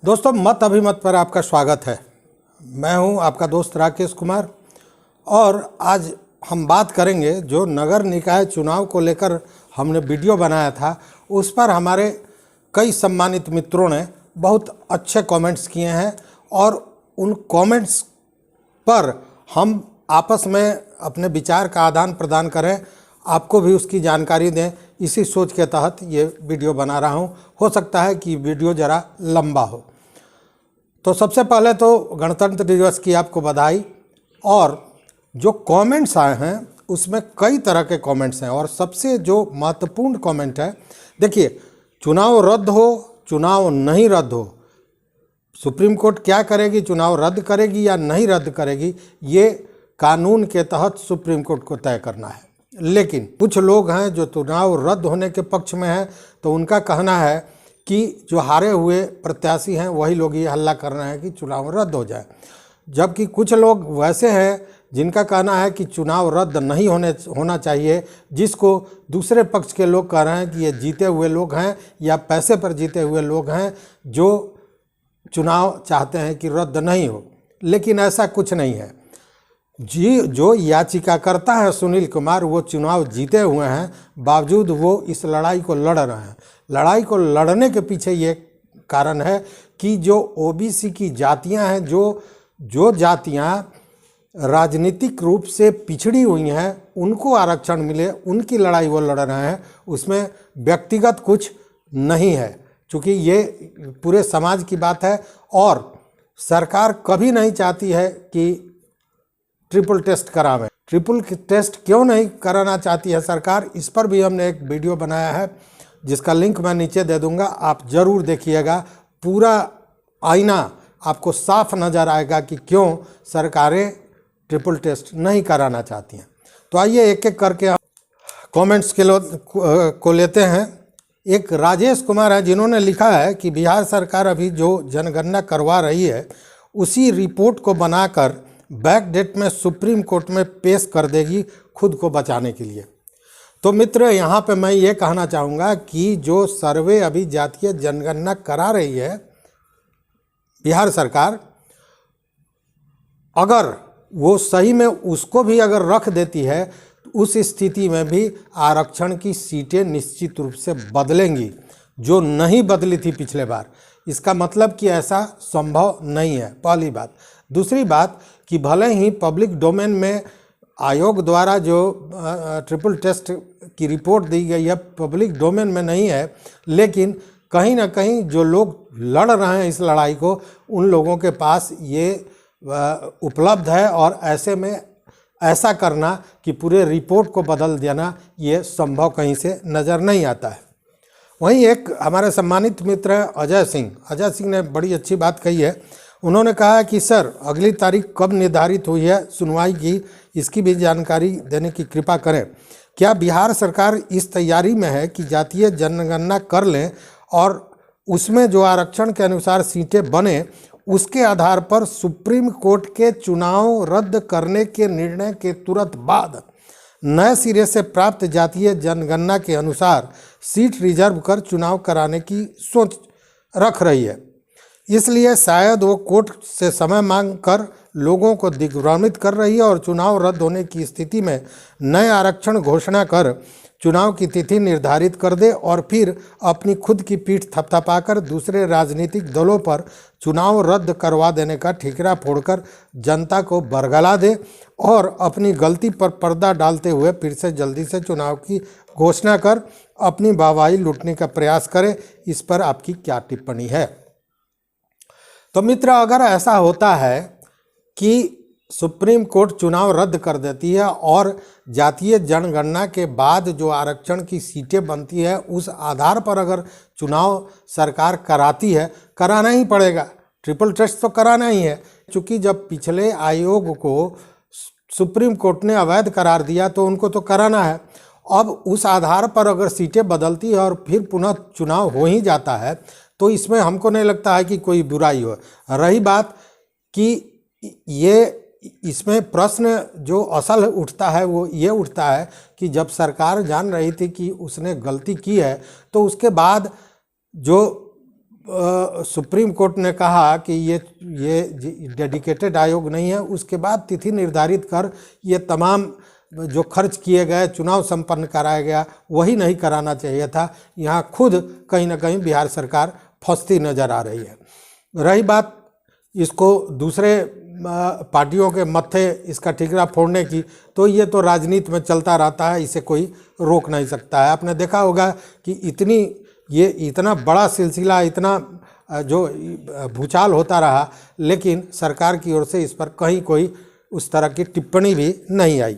दोस्तों, मत अभिमत पर आपका स्वागत है। मैं हूं आपका दोस्त राकेश कुमार और आज हम बात करेंगे जो नगर निकाय चुनाव को लेकर हमने वीडियो बनाया था, उस पर हमारे कई सम्मानित मित्रों ने बहुत अच्छे कमेंट्स किए हैं और उन कमेंट्स पर हम आपस में अपने विचार का आदान प्रदान करें, आपको भी उसकी जानकारी दें, इसी सोच के तहत ये वीडियो बना रहा हूँ। हो सकता है कि वीडियो ज़रा लंबा हो। तो सबसे पहले तो गणतंत्र दिवस की आपको बधाई। और जो कमेंट्स आए हैं उसमें कई तरह के कमेंट्स हैं और सबसे जो महत्वपूर्ण कमेंट है, देखिए, चुनाव रद्द हो, चुनाव नहीं रद्द हो, सुप्रीम कोर्ट क्या करेगी, चुनाव रद्द करेगी या नहीं रद्द करेगी, ये कानून के तहत सुप्रीम कोर्ट को तय करना है। लेकिन कुछ लोग हैं जो चुनाव रद्द होने के पक्ष में हैं, तो उनका कहना है कि जो हारे हुए प्रत्याशी हैं वही लोग ये हल्ला कर रहे हैं कि चुनाव रद्द हो जाए, जबकि कुछ लोग वैसे हैं जिनका कहना है कि चुनाव रद्द नहीं होना चाहिए, जिसको दूसरे पक्ष के लोग कह रहे हैं कि ये जीते हुए लोग हैं या पैसे पर जीते हुए लोग हैं जो चुनाव चाहते हैं कि रद्द नहीं हो। लेकिन ऐसा कुछ नहीं है। जो याचिकाकर्ता है सुनील कुमार, वो चुनाव जीते हुए हैं, बावजूद वो इस लड़ाई को लड़ रहे हैं। लड़ाई को लड़ने के पीछे ये कारण है कि जो ओबीसी की जातियां हैं, जो जातियां राजनीतिक रूप से पिछड़ी हुई हैं, उनको आरक्षण मिले, उनकी लड़ाई वो लड़ रहे हैं। उसमें व्यक्तिगत कुछ नहीं है, क्योंकि ये पूरे समाज की बात है। और सरकार कभी नहीं चाहती है कि ट्रिपल टेस्ट करावें। ट्रिपल टेस्ट क्यों नहीं कराना चाहती है सरकार, इस पर भी हमने एक वीडियो बनाया है, जिसका लिंक मैं नीचे दे दूंगा, आप ज़रूर देखिएगा। पूरा आईना आपको साफ नज़र आएगा कि क्यों सरकारें ट्रिपल टेस्ट नहीं कराना चाहती हैं। तो आइए एक एक करके हम कमेंट्स को लेते हैं। एक राजेश कुमार है जिन्होंने लिखा है कि बिहार सरकार अभी जो जनगणना करवा रही है उसी रिपोर्ट को बनाकर बैक डेट में सुप्रीम कोर्ट में पेश कर देगी खुद को बचाने के लिए। तो मित्र, यहाँ पे मैं ये कहना चाहूँगा कि जो सर्वे अभी जातीय जनगणना करा रही है बिहार सरकार, अगर वो सही में उसको भी अगर रख देती है, उस स्थिति में भी आरक्षण की सीटें निश्चित रूप से बदलेंगी, जो नहीं बदली थी पिछले बार। इसका मतलब कि ऐसा संभव नहीं है, पहली बात। दूसरी बात कि भले ही पब्लिक डोमेन में आयोग द्वारा जो ट्रिपल टेस्ट की रिपोर्ट दी गई है पब्लिक डोमेन में नहीं है, लेकिन कहीं ना कहीं जो लोग लड़ रहे हैं इस लड़ाई को, उन लोगों के पास ये उपलब्ध है। और ऐसे में ऐसा करना कि पूरे रिपोर्ट को बदल देना, ये संभव कहीं से नज़र नहीं आता है। वहीं एक हमारे सम्मानित मित्र हैं अजय सिंह ने बड़ी अच्छी बात कही है। उन्होंने कहा कि सर, अगली तारीख कब निर्धारित हुई है सुनवाई की, इसकी भी जानकारी देने की कृपा करें। क्या बिहार सरकार इस तैयारी में है कि जातीय जनगणना कर लें और उसमें जो आरक्षण के अनुसार सीटें बने, उसके आधार पर सुप्रीम कोर्ट के चुनाव रद्द करने के निर्णय के तुरंत बाद नए सिरे से प्राप्त जातीय जनगणना के अनुसार सीट रिजर्व कर चुनाव कराने की सोच रख रही है? इसलिए शायद वो कोर्ट से समय मांग कर लोगों को दिग्भ्रमित कर रही है और चुनाव रद्द होने की स्थिति में नए आरक्षण घोषणा कर चुनाव की तिथि निर्धारित कर दे और फिर अपनी खुद की पीठ थपथपाकर दूसरे राजनीतिक दलों पर चुनाव रद्द करवा देने का ठिकरा फोड़कर जनता को बरगला दे और अपनी गलती पर पर्दा डालते हुए फिर से जल्दी से चुनाव की घोषणा कर अपनी वाहवाही लूटने का प्रयास करे। इस पर आपकी क्या टिप्पणी है? तो मित्र, अगर ऐसा होता है कि सुप्रीम कोर्ट चुनाव रद्द कर देती है और जातीय जनगणना के बाद जो आरक्षण की सीटें बनती है उस आधार पर अगर चुनाव सरकार कराती है, कराना ही पड़ेगा, ट्रिपल टेस्ट तो कराना ही है। क्योंकि जब पिछले आयोग को सुप्रीम कोर्ट ने अवैध करार दिया तो उनको तो कराना है। अब उस आधार पर अगर सीटें बदलती है और फिर पुनः चुनाव हो ही जाता है, तो इसमें हमको नहीं लगता है कि कोई बुराई हो। रही बात कि ये इसमें प्रश्न जो असल उठता है वो ये उठता है कि जब सरकार जान रही थी कि उसने गलती की है, तो उसके बाद जो सुप्रीम कोर्ट ने कहा कि ये डेडिकेटेड आयोग नहीं है, उसके बाद तिथि निर्धारित कर ये तमाम जो खर्च किए गए, चुनाव संपन्न कराया गया, वही नहीं कराना चाहिए था। यहाँ खुद कहीं ना कहीं बिहार सरकार फंसती नज़र आ रही है। रही बात इसको दूसरे पार्टियों के मत्थे इसका ठिकरा फोड़ने की, तो ये तो राजनीति में चलता रहता है, इसे कोई रोक नहीं सकता है। आपने देखा होगा कि इतना बड़ा सिलसिला, इतना जो भूचाल होता रहा, लेकिन सरकार की ओर से इस पर कहीं कोई उस तरह की टिप्पणी भी नहीं आई।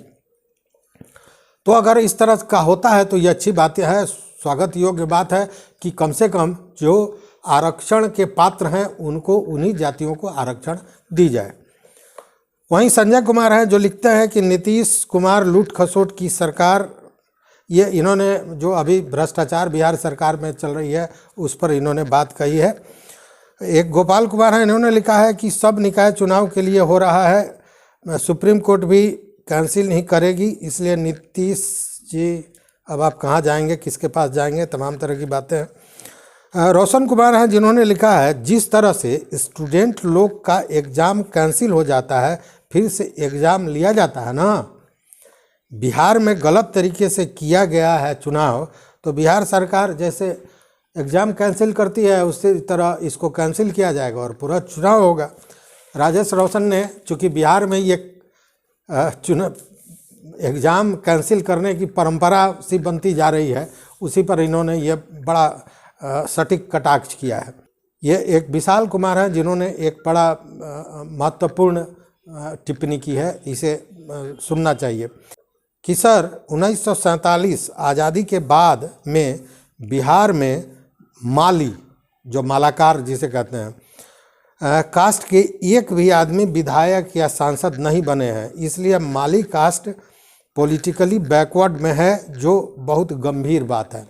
तो अगर इस तरह का होता है तो ये अच्छी बात है, स्वागत योग्य बात है कि कम से कम जो आरक्षण के पात्र हैं उनको, उन्हीं जातियों को आरक्षण दी जाए। वहीं संजय कुमार हैं जो लिखते हैं कि नीतीश कुमार लूट खसोट की सरकार, ये इन्होंने जो अभी भ्रष्टाचार बिहार सरकार में चल रही है उस पर इन्होंने बात कही है। एक गोपाल कुमार हैं, इन्होंने लिखा है कि सब निकाय चुनाव के लिए हो रहा है, सुप्रीम कोर्ट भी कैंसिल नहीं करेगी, इसलिए नीतीश जी अब आप कहाँ जाएंगे, किसके पास जाएंगे, तमाम तरह की बातें हैं। रोशन कुमार हैं जिन्होंने लिखा है जिस तरह से स्टूडेंट लोग का एग्ज़ाम कैंसिल हो जाता है फिर से एग्ज़ाम लिया जाता है ना, बिहार में गलत तरीके से किया गया है चुनाव, तो बिहार सरकार जैसे एग्ज़ाम कैंसिल करती है उसी तरह इसको कैंसिल किया जाएगा और पूरा चुनाव होगा। राजेश रोशन ने, चूँकि बिहार में ये चुनाव एग्ज़ाम कैंसिल करने की परंपरा सी बनती जा रही है, उसी पर इन्होंने ये बड़ा सटीक कटाक्ष किया है। ये एक विशाल कुमार हैं जिन्होंने एक बड़ा महत्वपूर्ण टिप्पणी की है, इसे सुनना चाहिए कि सर 1947 आज़ादी के बाद में बिहार में माली, जो मालाकार जिसे कहते हैं, कास्ट के एक भी आदमी विधायक या सांसद नहीं बने हैं, इसलिए माली कास्ट पॉलिटिकली बैकवर्ड में है, जो बहुत गंभीर बात है।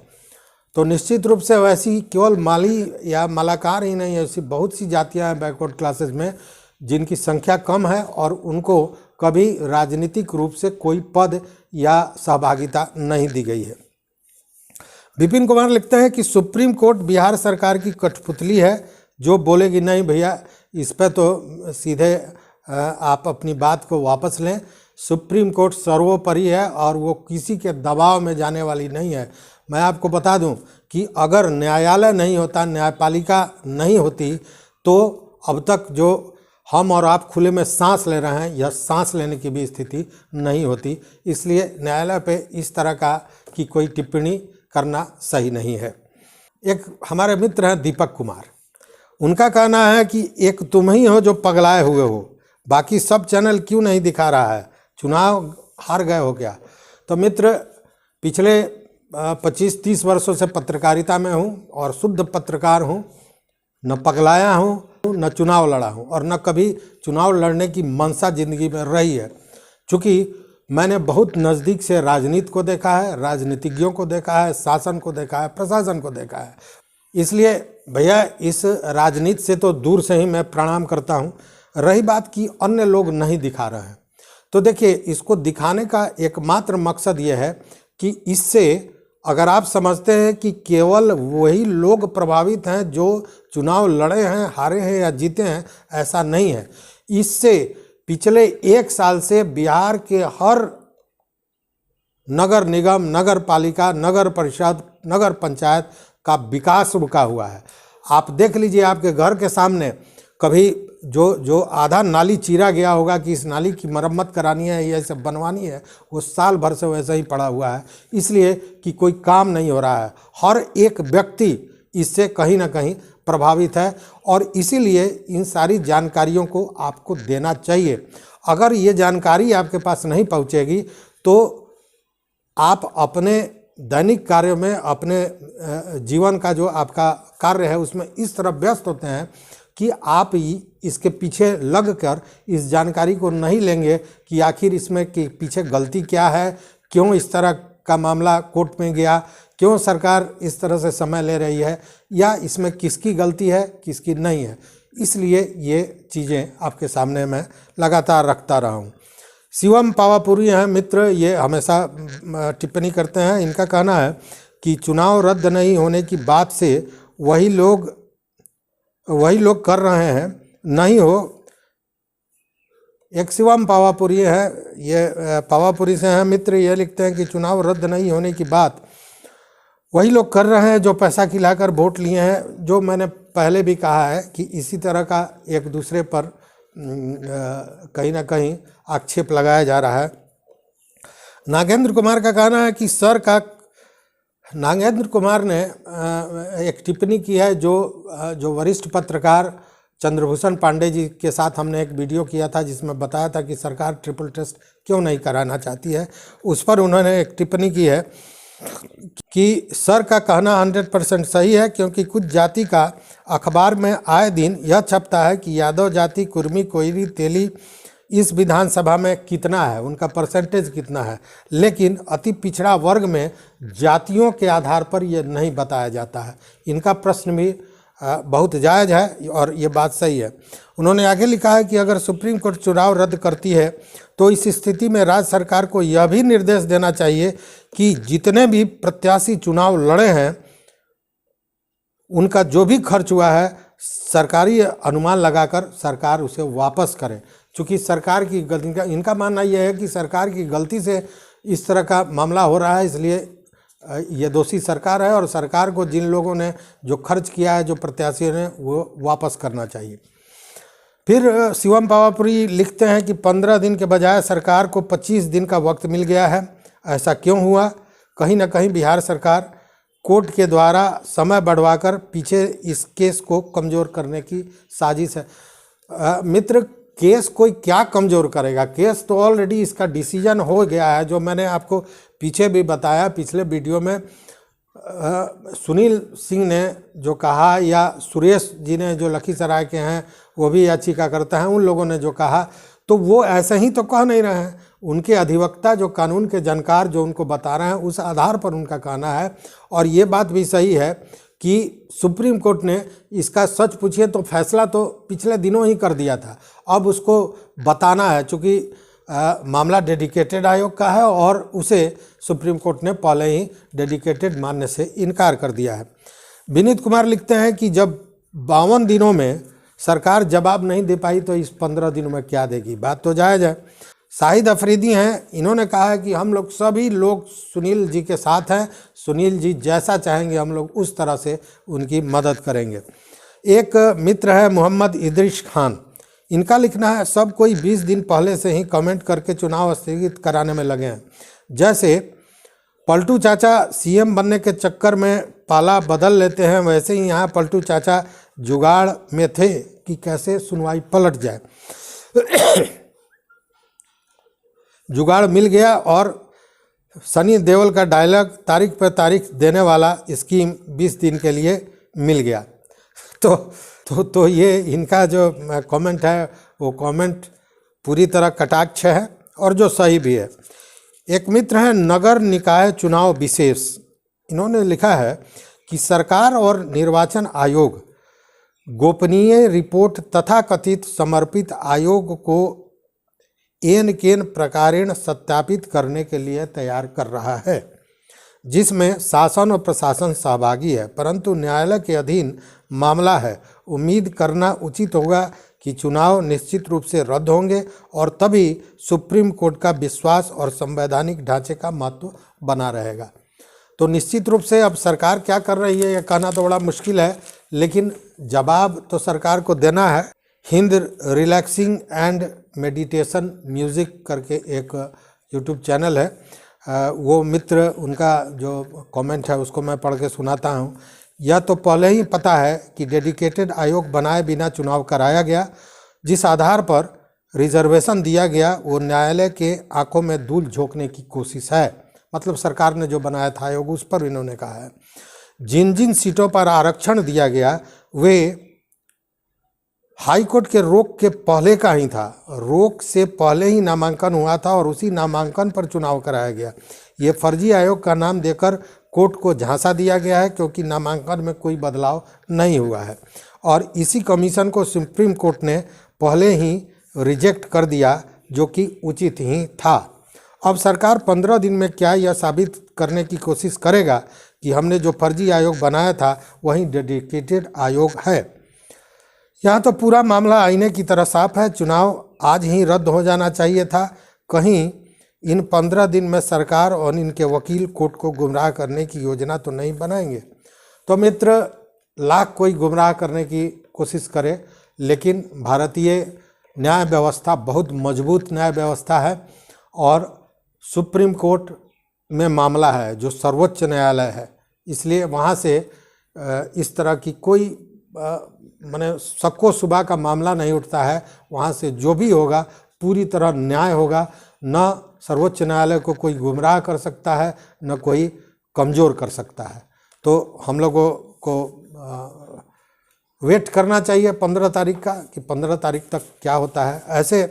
तो निश्चित रूप से वैसी केवल माली या मालाकार ही नहीं, ऐसी बहुत सी जातियां हैं बैकवर्ड क्लासेस में जिनकी संख्या कम है और उनको कभी राजनीतिक रूप से कोई पद या सहभागिता नहीं दी गई है। विपिन कुमार लिखते हैं कि सुप्रीम कोर्ट बिहार सरकार की कठपुतली है, जो बोलेगी नहीं भैया इस पर तो सीधे आप अपनी बात को वापस लें। सुप्रीम कोर्ट सर्वोपरि है और वो किसी के दबाव में जाने वाली नहीं है। मैं आपको बता दूं कि अगर न्यायालय नहीं होता, न्यायपालिका नहीं होती, तो अब तक जो हम और आप खुले में सांस ले रहे हैं, यह सांस लेने की भी स्थिति नहीं होती। इसलिए न्यायालय पे इस तरह का की कोई टिप्पणी करना सही नहीं है। एक हमारे मित्र हैं दीपक कुमार, उनका कहना है कि एक तुम ही हो जो पगलाए हुए हो, बाकी सब चैनल क्यों नहीं दिखा रहा है, चुनाव हार गए हो क्या। तो मित्र, पिछले 25-30 वर्षों से पत्रकारिता में हूँ और शुद्ध पत्रकार हूँ, न पगलाया हूँ न चुनाव लड़ा हूँ और न कभी चुनाव लड़ने की मंशा ज़िंदगी में रही है। चूँकि मैंने बहुत नज़दीक से राजनीति को देखा है, राजनीतिज्ञों को देखा है, शासन को देखा है, प्रशासन को देखा है, इसलिए भैया इस राजनीति से तो दूर से ही मैं प्रणाम करता हूँ। रही बात कि अन्य लोग नहीं दिखा रहे हैं, तो देखिए इसको दिखाने का एकमात्र मकसद ये है कि इससे अगर आप समझते हैं कि केवल वही लोग प्रभावित हैं जो चुनाव लड़े हैं, हारे हैं या जीते हैं, ऐसा नहीं है। इससे पिछले 1 साल से बिहार के हर नगर निगम, नगर पालिका, नगर परिषद, नगर पंचायत का विकास रुका हुआ है। आप देख लीजिए, आपके घर के सामने कभी जो आधा नाली चीरा गया होगा कि इस नाली की मरम्मत करानी है या इसे बनवानी है, वो साल भर से वैसे ही पड़ा हुआ है, इसलिए कि कोई काम नहीं हो रहा है। हर एक व्यक्ति इससे कहीं ना कहीं प्रभावित है और इसीलिए इन सारी जानकारियों को आपको देना चाहिए। अगर ये जानकारी आपके पास नहीं पहुंचेगी तो आप अपने दैनिक कार्यों में, अपने जीवन का जो आपका कार्य है उसमें इस तरह व्यस्त होते हैं कि आप इसके पीछे लगकर इस जानकारी को नहीं लेंगे कि आखिर इसमें के पीछे गलती क्या है, क्यों इस तरह का मामला कोर्ट में गया, क्यों सरकार इस तरह से समय ले रही है, या इसमें किसकी गलती है किसकी नहीं है। इसलिए ये चीज़ें आपके सामने मैं लगातार रखता रहा हूँ। शिवम पावापुरी हैं मित्र, ये हमेशा टिप्पणी करते हैं। इनका कहना है कि चुनाव रद्द नहीं होने की बात से वही लोग वही लोग कर रहे हैं, नहीं हो। एक शिवम पावापुरी है, ये पावापुरी से हैं मित्र, ये लिखते हैं कि चुनाव रद्द नहीं होने की बात वही लोग कर रहे हैं जो पैसा खिलाकर वोट लिए हैं। जो मैंने पहले भी कहा है कि इसी तरह का एक दूसरे पर कहीं ना कहीं आक्षेप लगाया जा रहा है। नागेंद्र कुमार का कहना है कि नागेंद्र कुमार ने एक टिप्पणी की है जो वरिष्ठ पत्रकार चंद्रभूषण पांडे जी के साथ हमने एक वीडियो किया था जिसमें बताया था कि सरकार ट्रिपल टेस्ट क्यों नहीं कराना चाहती है। उस पर उन्होंने एक टिप्पणी की है कि सर का कहना 100% सही है, क्योंकि कुछ जाति का अखबार में आए दिन यह छपता है कि यादव जाति, कुर्मी, कोयरी, तेली इस विधानसभा में कितना है, उनका परसेंटेज कितना है, लेकिन अति पिछड़ा वर्ग में जातियों के आधार पर यह नहीं बताया जाता है। इनका प्रश्न भी बहुत जायज़ है और ये बात सही है। उन्होंने आगे लिखा है कि अगर सुप्रीम कोर्ट चुनाव रद्द करती है तो इस स्थिति में राज्य सरकार को यह भी निर्देश देना चाहिए कि जितने भी प्रत्याशी चुनाव लड़े हैं उनका जो भी खर्च हुआ है सरकारी अनुमान लगाकर सरकार उसे वापस करे। चूँकि सरकार की गलती, इनका मानना यह है कि सरकार की गलती से इस तरह का मामला हो रहा है, इसलिए ये दोषी सरकार है और सरकार को जिन लोगों ने जो खर्च किया है, जो प्रत्याशियों ने, वो वापस करना चाहिए। फिर शिवम पावापुरी लिखते हैं कि 15 दिन के बजाय सरकार को 25 दिन का वक्त मिल गया है। ऐसा क्यों हुआ? कहीं ना कहीं बिहार सरकार कोर्ट के द्वारा समय बढ़वाकर पीछे इस केस को कमज़ोर करने की साजिश है। मित्र, केस कोई क्या कमज़ोर करेगा? केस तो ऑलरेडी इसका डिसीजन हो गया है। जो मैंने आपको पीछे भी बताया, पिछले वीडियो में सुनील सिंह ने जो कहा, या सुरेश जी ने जो लखीसराय के हैं वो भी याचिका करते हैं, उन लोगों ने जो कहा, तो वो ऐसे ही तो कह नहीं रहे हैं। उनके अधिवक्ता जो कानून के जानकार जो उनको बता रहे हैं उस आधार पर उनका कहना है। और ये बात भी सही है कि सुप्रीम कोर्ट ने इसका सच पूछिए तो फैसला तो पिछले दिनों ही कर दिया था। अब उसको बताना है, चूँकि मामला डेडिकेटेड आयोग का है और उसे सुप्रीम कोर्ट ने पहले ही डेडिकेटेड मानने से इनकार कर दिया है। विनीत कुमार लिखते हैं कि जब 52 दिनों में सरकार जवाब नहीं दे पाई तो इस 15 दिनों में क्या देगी? बात तो जायज़ है। शाहिद अफरीदी हैं, इन्होंने कहा है कि हम लोग सभी लोग सुनील जी के साथ हैं, सुनील जी जैसा चाहेंगे हम लोग उस तरह से उनकी मदद करेंगे। एक मित्र है मोहम्मद इदरीश खान, इनका लिखना है सब कोई 20 दिन पहले से ही कमेंट करके चुनाव स्थगित कराने में लगे हैं। जैसे पलटू चाचा सीएम बनने के चक्कर में पाला बदल लेते हैं, वैसे ही यहाँ पलटू चाचा जुगाड़ में थे कि कैसे सुनवाई पलट जाए। जुगाड़ मिल गया और सनी देओल का डायलॉग तारीख पर तारीख देने वाला स्कीम 20 दिन के लिए मिल गया। तो ये इनका जो कमेंट है वो कमेंट पूरी तरह कटाक्ष है और जो सही भी है। एक मित्र है नगर निकाय चुनाव विशेष, इन्होंने लिखा है कि सरकार और निर्वाचन आयोग गोपनीय रिपोर्ट तथा कथित समर्पित आयोग को एन केन प्रकारेण सत्यापित करने के लिए तैयार कर रहा है, जिसमें शासन और प्रशासन सहभागी है, परंतु न्यायालय के अधीन मामला है। उम्मीद करना उचित होगा कि चुनाव निश्चित रूप से रद्द होंगे और तभी सुप्रीम कोर्ट का विश्वास और संवैधानिक ढांचे का महत्व बना रहेगा। तो निश्चित रूप से अब सरकार क्या कर रही है ये कहना तो बड़ा मुश्किल है, लेकिन जवाब तो सरकार को देना है। Hind relaxing and meditation music करके एक यूट्यूब चैनल है, वो मित्र उनका जो कमेंट है उसको मैं पढ़ के सुनाता हूँ। यह तो पहले ही पता है कि डेडिकेटेड आयोग बनाए बिना चुनाव कराया गया, जिस आधार पर रिजर्वेशन दिया गया वो न्यायालय के आंखों में धूल झोंकने की कोशिश है। मतलब सरकार ने जो बनाया था आयोग उस पर इन्होंने कहा है। जिन जिन सीटों पर आरक्षण दिया गया वे हाई कोर्ट के रोक के पहले का ही था, रोक से पहले ही नामांकन हुआ था और उसी नामांकन पर चुनाव कराया गया। ये फर्जी आयोग का नाम देकर कोर्ट को झांसा दिया गया है, क्योंकि नामांकन में कोई बदलाव नहीं हुआ है और इसी कमीशन को सुप्रीम कोर्ट ने पहले ही रिजेक्ट कर दिया, जो कि उचित ही था। अब सरकार 15 दिन में क्या यह साबित करने की कोशिश करेगा कि हमने जो फर्जी आयोग बनाया था वही डेडिकेटेड आयोग है। यहाँ तो पूरा मामला आईने की तरह साफ है। चुनाव आज ही रद्द हो जाना चाहिए था। कहीं इन 15 दिन में सरकार और इनके वकील कोर्ट को गुमराह करने की योजना तो नहीं बनाएंगे। तो मित्र, लाख कोई गुमराह करने की कोशिश करे, लेकिन भारतीय न्याय व्यवस्था बहुत मजबूत न्याय व्यवस्था है और सुप्रीम कोर्ट में मामला है जो सर्वोच्च न्यायालय है, इसलिए वहाँ से इस तरह की कोई माने सक्को सुबह का मामला नहीं उठता है। वहाँ से जो भी होगा पूरी तरह न्याय होगा। न सर्वोच्च न्यायालय को कोई गुमराह कर सकता है, न कोई कमज़ोर कर सकता है। तो हम लोगों को वेट करना चाहिए 15 तारीख का कि 15 तारीख तक क्या होता है। ऐसे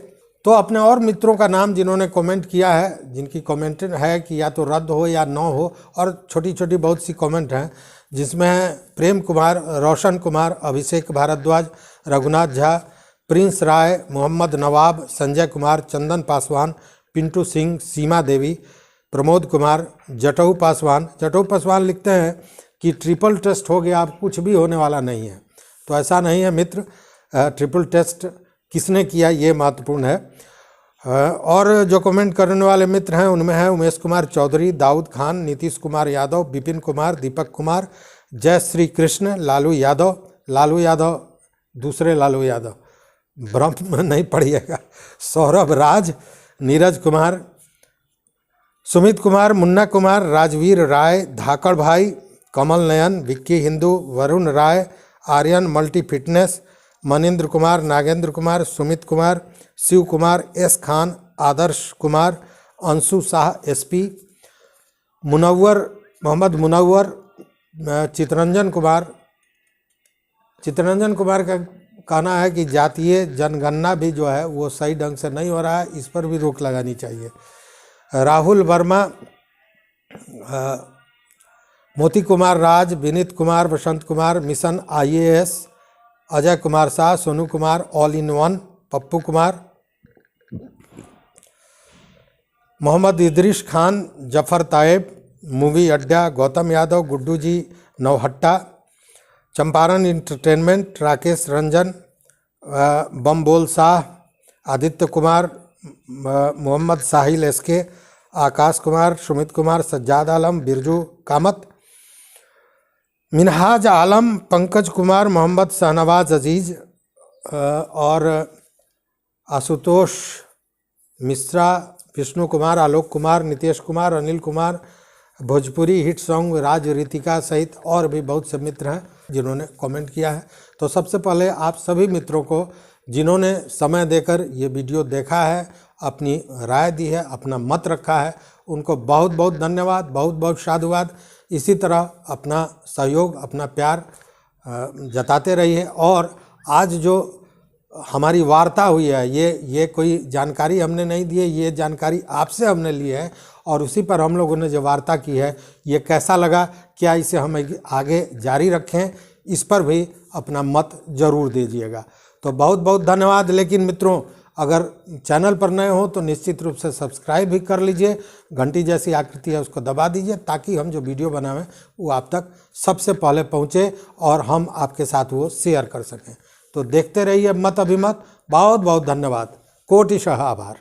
तो अपने और मित्रों का नाम जिन्होंने कमेंट किया है, जिनकी कमेंट है कि या तो रद्द हो या न हो, और छोटी छोटी बहुत सी कमेंट हैं जिसमें हैं प्रेम कुमार, रोशन कुमार, अभिषेक भारद्वाज, रघुनाथ झा, प्रिंस राय, मोहम्मद नवाब, संजय कुमार, चंदन पासवान, पिंटू सिंह, सीमा देवी, प्रमोद कुमार, जटऊ पासवान लिखते हैं कि ट्रिपल टेस्ट हो गया, अब कुछ भी होने वाला नहीं है। तो ऐसा नहीं है मित्र, ट्रिपल टेस्ट किसने किया ये महत्वपूर्ण है। और जो कमेंट करने वाले मित्र हैं उनमें है उमेश कुमार चौधरी, दाऊद खान, नीतीश कुमार यादव, विपिन कुमार, दीपक कुमार, जय श्री कृष्ण, लालू यादव दूसरे लालू यादव, ब्रह्म नहीं पढ़िएगा, सौरभ राज, Neeraj Kumar, Sumit Kumar, Munna Kumar, Rajveer Rai, Dhakad Bhai, Kamal Nayan, Vicky Hindu, Varun Rai, Aryan multi fitness, Manindra Kumar, Nagendra Kumar, Sumit Kumar, Shiv Kumar, S Khan, Adarsh Kumar, Anshu Shah SP, Mohammad Munawwar, Chitranjan Kumar का कहना है कि जातीय जनगणना भी जो है वो सही ढंग से नहीं हो रहा है, इस पर भी रोक लगानी चाहिए। Rahul Verma, Moti Kumar Raj, Vineet Kumar, Vasant Kumar, mission IAS, Ajay Kumar Shah, Sonu Kumar, all in one, Pappu Kumar, Mohammad Idris Khan, Zafar Tayyab, movie Adda, Gautam Yadav, Guddu ji Nauhatta, Champaran entertainment, Rakesh Ranjan, Bambol Shah, Aditya Kumar, Mohammad Sahil SK, Akash Kumar, Sumit Kumar, Sajjad Alam, Birju Kamat, Minhaj Alam, Pankaj Kumar, Mohammad Shahnawaz Aziz और आशुतोष मिश्रा, विष्णु कुमार, आलोक कुमार, नितेश कुमार, अनिल कुमार, भोजपुरी हिट सॉन्ग, राज रितिका सहित और भी बहुत से मित्र हैं जिन्होंने कमेंट किया है। तो सबसे पहले आप सभी मित्रों को जिन्होंने समय देकर ये वीडियो देखा है, अपनी राय दी है, अपना मत रखा है, उनको बहुत बहुत धन्यवाद, बहुत बहुत साधुवाद। इसी तरह अपना सहयोग, अपना प्यार जताते रहिए। और आज जो हमारी वार्ता हुई है, ये कोई जानकारी हमने नहीं दी है, ये जानकारी आपसे हमने ली है और उसी पर हम लोगों ने जो वार्ता की है, ये कैसा लगा, क्या इसे हम आगे जारी रखें, इस पर भी अपना मत ज़रूर दीजिएगा। तो बहुत बहुत धन्यवाद। लेकिन मित्रों, अगर चैनल पर नए हो तो निश्चित रूप से सब्सक्राइब भी कर लीजिए, घंटी जैसी आकृति है उसको दबा दीजिए, ताकि हम जो वीडियो बनावें वो आप तक सबसे पहले पहुँचे और हम आपके साथ वो शेयर कर सकें। तो देखते रहिए मत अभिमत। बहुत बहुत धन्यवाद, कोटिशः आभार।